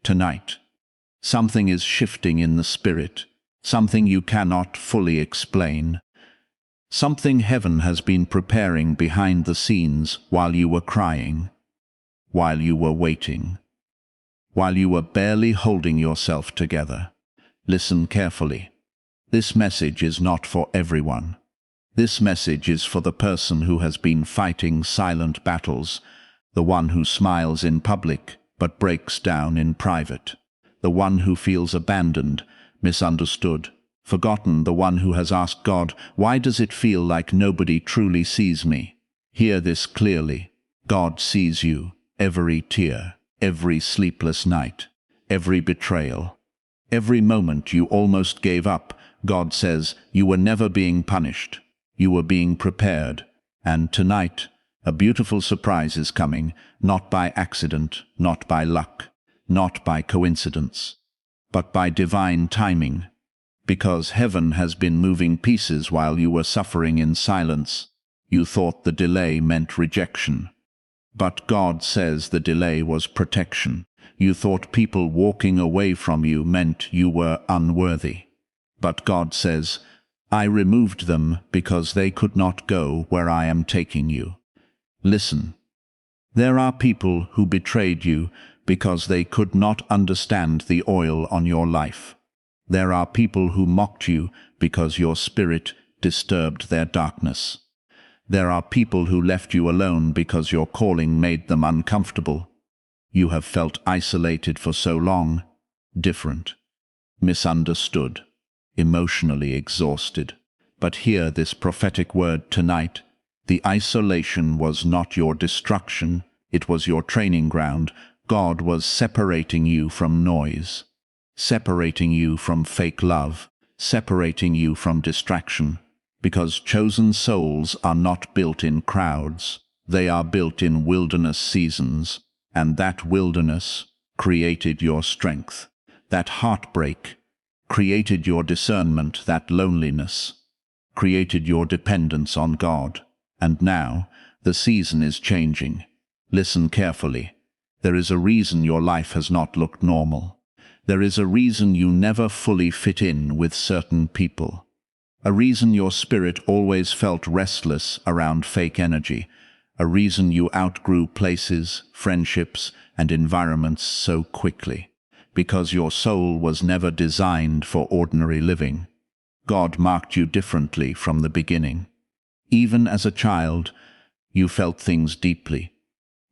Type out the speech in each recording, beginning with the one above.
tonight. Something is shifting in the spirit, something you cannot fully explain. Something heaven has been preparing behind the scenes while you were crying, while you were waiting, while you were barely holding yourself together. Listen carefully. This message is not for everyone. This message is for the person who has been fighting silent battles, the one who smiles in public but breaks down in private, the one who feels abandoned, misunderstood, forgotten, the one who has asked God, "Why does it feel like nobody truly sees me?" Hear this clearly. God sees you, every tear, every sleepless night, every betrayal, every moment you almost gave up. God says you were never being punished. You were being prepared. And tonight, a beautiful surprise is coming, not by accident, not by luck, not by coincidence, but by divine timing. Because heaven has been moving pieces while you were suffering in silence. You thought the delay meant rejection. But God says the delay was protection. You thought people walking away from you meant you were unworthy. But God says, I removed them because they could not go where I am taking you. Listen. There are people who betrayed you because they could not understand the oil on your life. There are people who mocked you because your spirit disturbed their darkness. There are people who left you alone because your calling made them uncomfortable. You have felt isolated for so long, different, misunderstood, emotionally exhausted. But hear this prophetic word tonight. The isolation was not your destruction, it was your training ground. God was separating you from noise, separating you from fake love, separating you from distraction. Because chosen souls are not built in crowds, they are built in wilderness seasons, and that wilderness created your strength. That heartbreak created your discernment, that loneliness created your dependence on God. And now, the season is changing. Listen carefully. There is a reason your life has not looked normal. There is a reason you never fully fit in with certain people. A reason your spirit always felt restless around fake energy. A reason you outgrew places, friendships, and environments so quickly. Because your soul was never designed for ordinary living. God marked you differently from the beginning. Even as a child, you felt things deeply.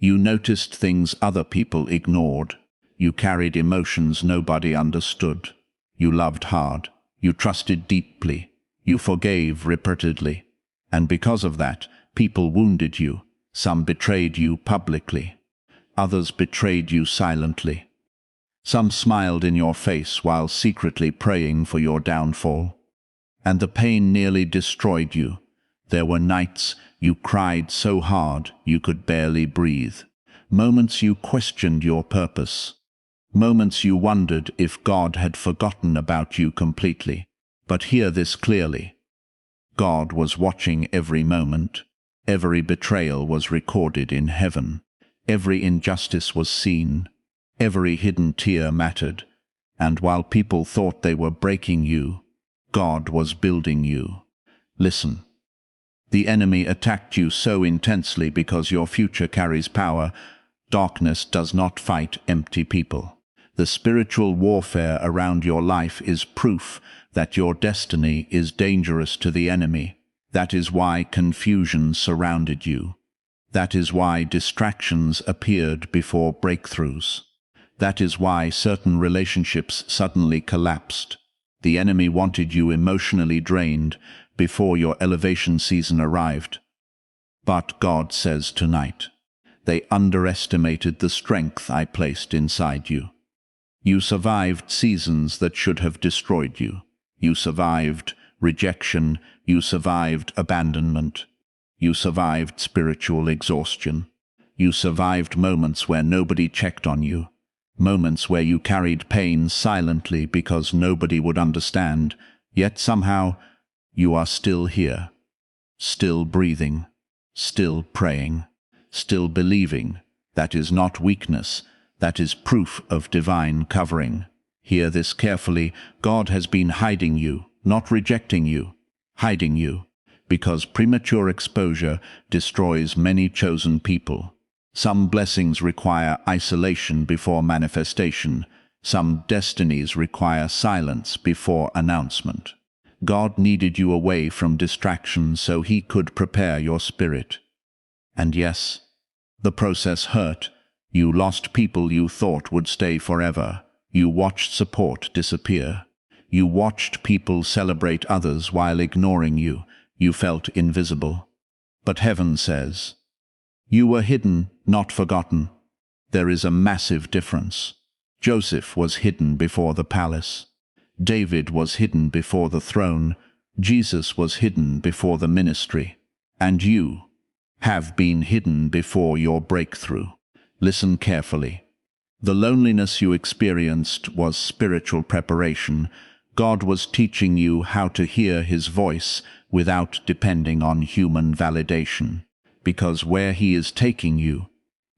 You noticed things other people ignored. You carried emotions nobody understood. You loved hard. You trusted deeply. You forgave repeatedly. And because of that, people wounded you. Some betrayed you publicly. Others betrayed you silently. Some smiled in your face while secretly praying for your downfall. And the pain nearly destroyed you. There were nights you cried so hard you could barely breathe. Moments you questioned your purpose. Moments you wondered if God had forgotten about you completely. But hear this clearly. God was watching every moment. Every betrayal was recorded in heaven. Every injustice was seen. Every hidden tear mattered. And while people thought they were breaking you, God was building you. Listen. The enemy attacked you so intensely because your future carries power. Darkness does not fight empty people. The spiritual warfare around your life is proof that your destiny is dangerous to the enemy. That is why confusion surrounded you. That is why distractions appeared before breakthroughs. That is why certain relationships suddenly collapsed. The enemy wanted you emotionally drained before your elevation season arrived. But God says tonight, they underestimated the strength I placed inside you. You survived seasons that should have destroyed you. You survived rejection. You survived abandonment. You survived spiritual exhaustion. You survived moments where nobody checked on you. Moments where you carried pain silently because nobody would understand. Yet somehow, you are still here. Still breathing. Still praying. Still believing. That is not weakness. That is proof of divine covering. Hear this carefully. God has been hiding you, not rejecting you, hiding you, because premature exposure destroys many chosen people. Some blessings require isolation before manifestation. Some destinies require silence before announcement. God needed you away from distractions so He could prepare your spirit. And yes, the process hurt. You lost people you thought would stay forever. You watched support disappear. You watched people celebrate others while ignoring you. You felt invisible. But heaven says, you were hidden, not forgotten. There is a massive difference. Joseph was hidden before the palace. David was hidden before the throne. Jesus was hidden before the ministry. And you have been hidden before your breakthrough. Listen carefully. The loneliness you experienced was spiritual preparation. God was teaching you how to hear His voice without depending on human validation. Because where He is taking you,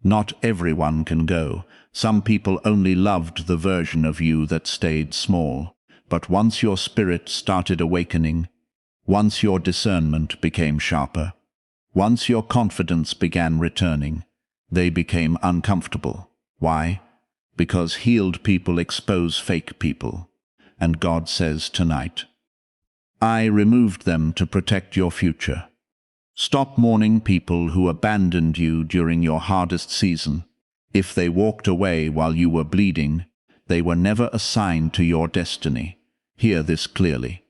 not everyone can go. Some people only loved the version of you that stayed small. But once your spirit started awakening, once your discernment became sharper, once your confidence began returning, they became uncomfortable. Why? Because healed people expose fake people. And God says tonight, I removed them to protect your future. Stop mourning people who abandoned you during your hardest season. If they walked away while you were bleeding, they were never assigned to your destiny. Hear this clearly.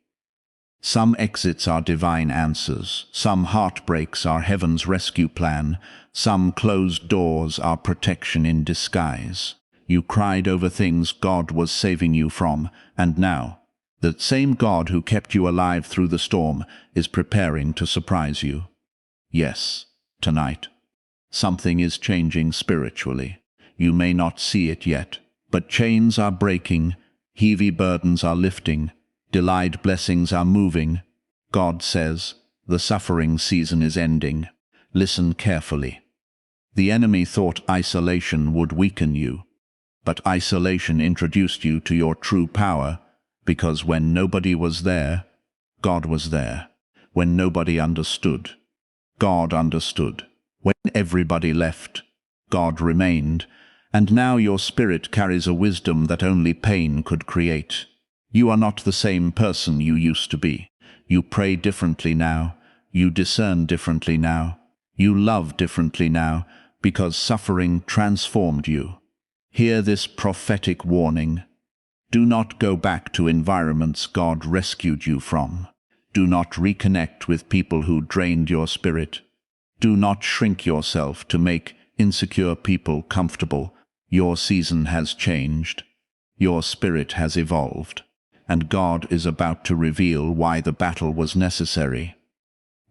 Some exits are divine answers. Some heartbreaks are heaven's rescue plan. Some closed doors are protection in disguise. You cried over things God was saving you from, and now, the same God who kept you alive through the storm is preparing to surprise you. Yes, tonight, something is changing spiritually. You may not see it yet, but chains are breaking, heavy burdens are lifting, delayed blessings are moving. God says, the suffering season is ending. Listen carefully. The enemy thought isolation would weaken you, but isolation introduced you to your true power, because when nobody was there, God was there. When nobody understood, God understood. When everybody left, God remained. And now your spirit carries a wisdom that only pain could create. You are not the same person you used to be. You pray differently now. You discern differently now. You love differently now, because suffering transformed you. Hear this prophetic warning. Do not go back to environments God rescued you from. Do not reconnect with people who drained your spirit. Do not shrink yourself to make insecure people comfortable. Your season has changed. Your spirit has evolved. And God is about to reveal why the battle was necessary.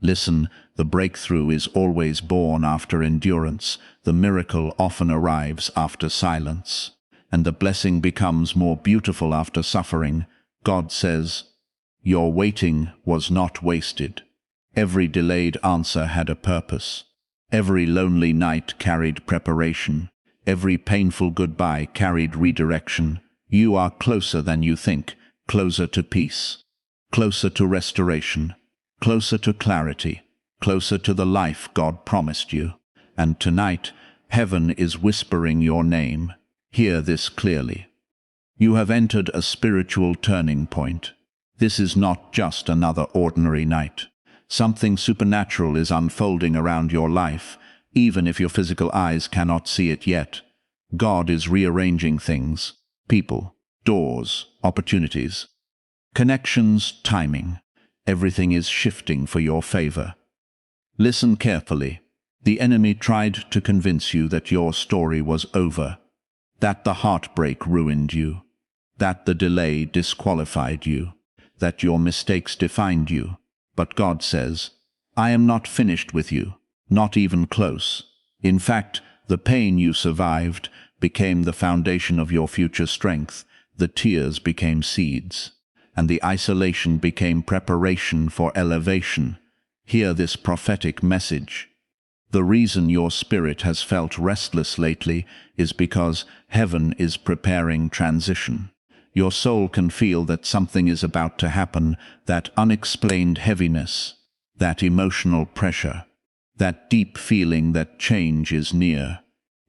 Listen, the breakthrough is always born after endurance. The miracle often arrives after silence. And the blessing becomes more beautiful after suffering. God says, your waiting was not wasted. Every delayed answer had a purpose. Every lonely night carried preparation. Every painful goodbye carried redirection. You are closer than you think, closer to peace, closer to restoration, closer to clarity, closer to the life God promised you. And tonight, heaven is whispering your name. Hear this clearly. You have entered a spiritual turning point. This is not just another ordinary night. Something supernatural is unfolding around your life, even if your physical eyes cannot see it yet. God is rearranging things, people, doors, opportunities, connections, timing. Everything is shifting for your favor. Listen carefully. The enemy tried to convince you that your story was over, that the heartbreak ruined you, that the delay disqualified you, that your mistakes defined you. But God says, I am not finished with you, not even close. In fact, the pain you survived became the foundation of your future strength. The tears became seeds, and the isolation became preparation for elevation. Hear this prophetic message. The reason your spirit has felt restless lately is because heaven is preparing transition. Your soul can feel that something is about to happen, that unexplained heaviness, that emotional pressure, that deep feeling that change is near.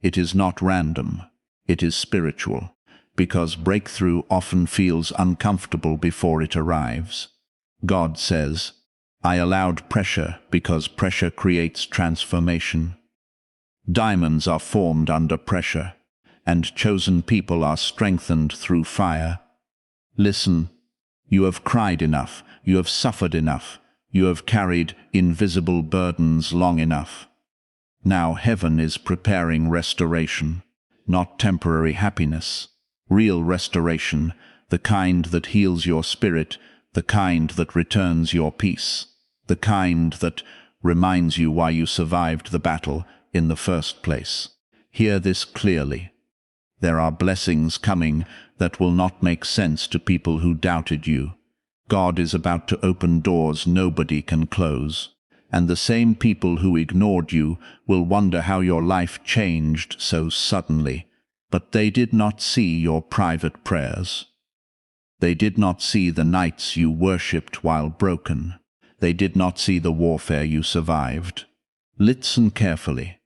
It is not random, it is spiritual, because breakthrough often feels uncomfortable before it arrives. God says, I allowed pressure because pressure creates transformation. Diamonds are formed under pressure, and chosen people are strengthened through fire. Listen, you have cried enough, you have suffered enough, you have carried invisible burdens long enough. Now heaven is preparing restoration, not temporary happiness, real restoration, the kind that heals your spirit, the kind that returns your peace, the kind that reminds you why you survived the battle in the first place. Hear this clearly. There are blessings coming that will not make sense to people who doubted you. God is about to open doors nobody can close, and the same people who ignored you will wonder how your life changed so suddenly. But they did not see your private prayers. They did not see the nights you worshipped while broken. They did not see the warfare you survived. Listen carefully.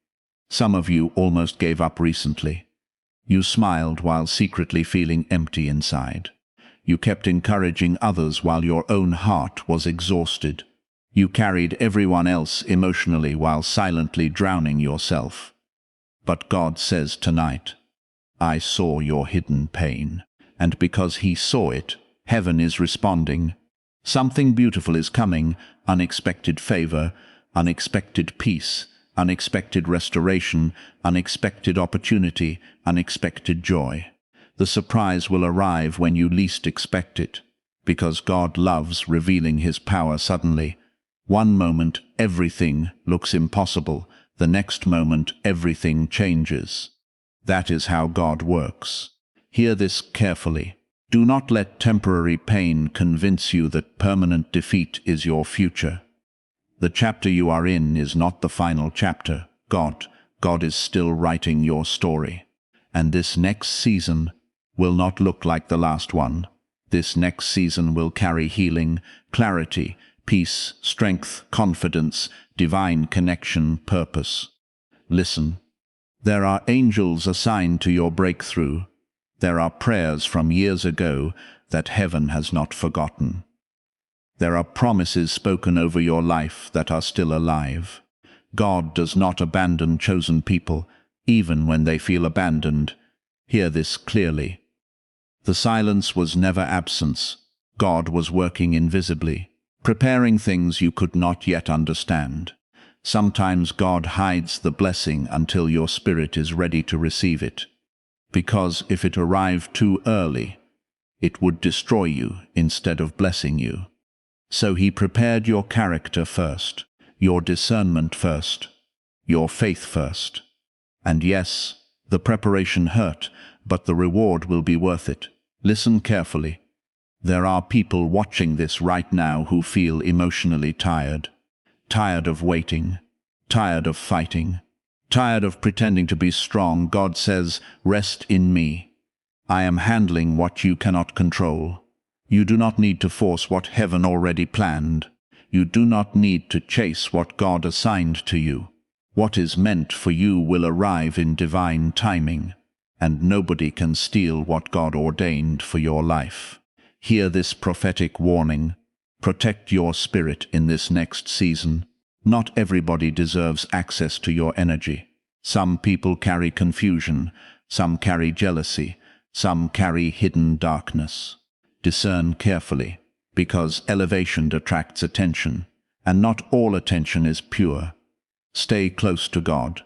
Some of you almost gave up recently. You smiled while secretly feeling empty inside. You kept encouraging others while your own heart was exhausted. You carried everyone else emotionally while silently drowning yourself. But God says tonight, I saw your hidden pain, and because He saw it, heaven is responding. Something beautiful is coming, unexpected favor, unexpected peace, unexpected restoration, unexpected opportunity, unexpected joy. The surprise will arrive when you least expect it, because God loves revealing His power suddenly. One moment everything looks impossible, the next moment everything changes. That is how God works. Hear this carefully. Do not let temporary pain convince you that permanent defeat is your future. The chapter you are in is not the final chapter. God is still writing your story. And this next season will not look like the last one. This next season will carry healing, clarity, peace, strength, confidence, divine connection, purpose. Listen. There are angels assigned to your breakthrough. There are prayers from years ago that heaven has not forgotten. There are promises spoken over your life that are still alive. God does not abandon chosen people, even when they feel abandoned. Hear this clearly. The silence was never absence. God was working invisibly, preparing things you could not yet understand. Sometimes God hides the blessing until your spirit is ready to receive it, because if it arrived too early, it would destroy you instead of blessing you. So He prepared your character first, your discernment first, your faith first. And yes, the preparation hurt, but the reward will be worth it. Listen carefully. There are people watching this right now who feel emotionally tired. Tired of waiting, tired of fighting, tired of pretending to be strong. God says, rest in me. I am handling what you cannot control. You do not need to force what heaven already planned. You do not need to chase what God assigned to you. What is meant for you will arrive in divine timing, and nobody can steal what God ordained for your life. Hear this prophetic warning. Protect your spirit in this next season. Not everybody deserves access to your energy. Some people carry confusion, some carry jealousy, some carry hidden darkness. Discern carefully, because elevation attracts attention, and not all attention is pure. Stay close to God.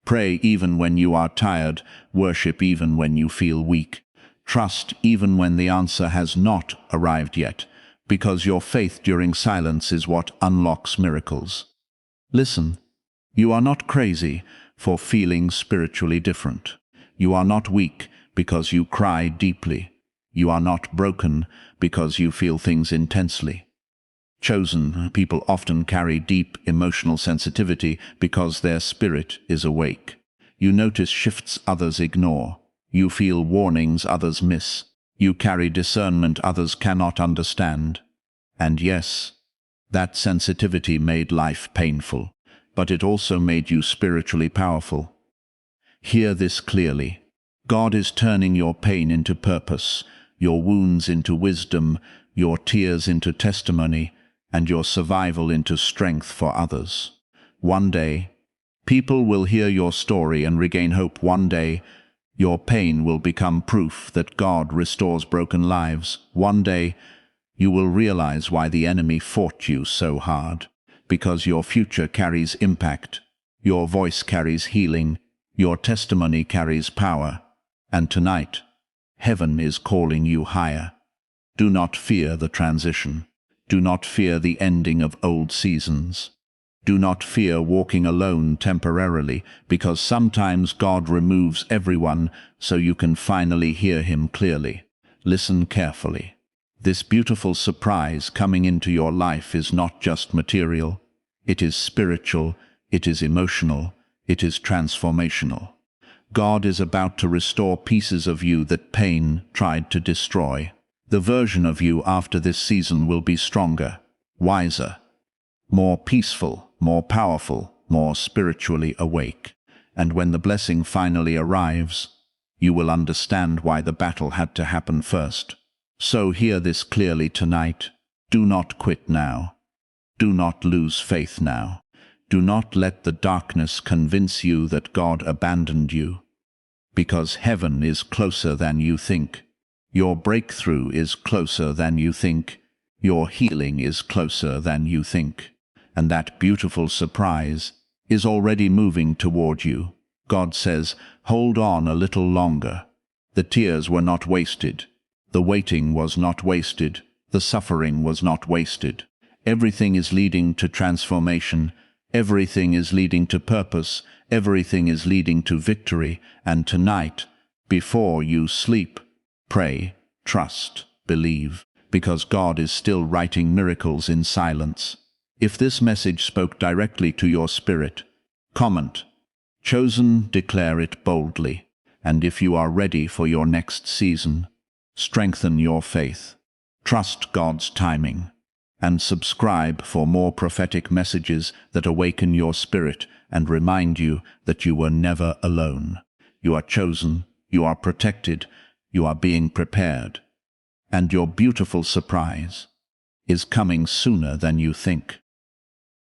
Pray even when you are tired, worship even when you feel weak. Trust even when the answer has not arrived yet, because your faith during silence is what unlocks miracles. Listen, you are not crazy for feeling spiritually different. You are not weak because you cry deeply. You are not broken because you feel things intensely. Chosen people often carry deep emotional sensitivity because their spirit is awake. You notice shifts others ignore. You feel warnings others miss. You carry discernment others cannot understand. And yes, that sensitivity made life painful, but it also made you spiritually powerful. Hear this clearly. God is turning your pain into purpose, your wounds into wisdom, your tears into testimony, and your survival into strength for others. One day, people will hear your story and regain hope. One day, your pain will become proof that God restores broken lives. One day, you will realize why the enemy fought you so hard. Because your future carries impact, your voice carries healing, your testimony carries power. And tonight, heaven is calling you higher. Do not fear the transition. Do not fear the ending of old seasons. Do not fear walking alone temporarily, because sometimes God removes everyone so you can finally hear him clearly. Listen carefully. This beautiful surprise coming into your life is not just material. It is spiritual, it is emotional, it is transformational. God is about to restore pieces of you that pain tried to destroy. The version of you after this season will be stronger, wiser, more peaceful, more powerful, more spiritually awake. And when the blessing finally arrives, you will understand why the battle had to happen first. So hear this clearly tonight. Do not quit now. Do not lose faith now. Do not let the darkness convince you that God abandoned you. Because heaven is closer than you think. Your breakthrough is closer than you think. Your healing is closer than you think. And that beautiful surprise is already moving toward you. God says, hold on a little longer. The tears were not wasted. The waiting was not wasted. The suffering was not wasted. Everything is leading to transformation. Everything is leading to purpose. Everything is leading to victory. And tonight, before you sleep, pray, trust, believe, because God is still writing miracles in silence. If this message spoke directly to your spirit, comment, chosen, declare it boldly. And if you are ready for your next season, strengthen your faith, trust God's timing, and subscribe for more prophetic messages that awaken your spirit and remind you that you were never alone. You are chosen, you are protected, you are being prepared, and your beautiful surprise is coming sooner than you think.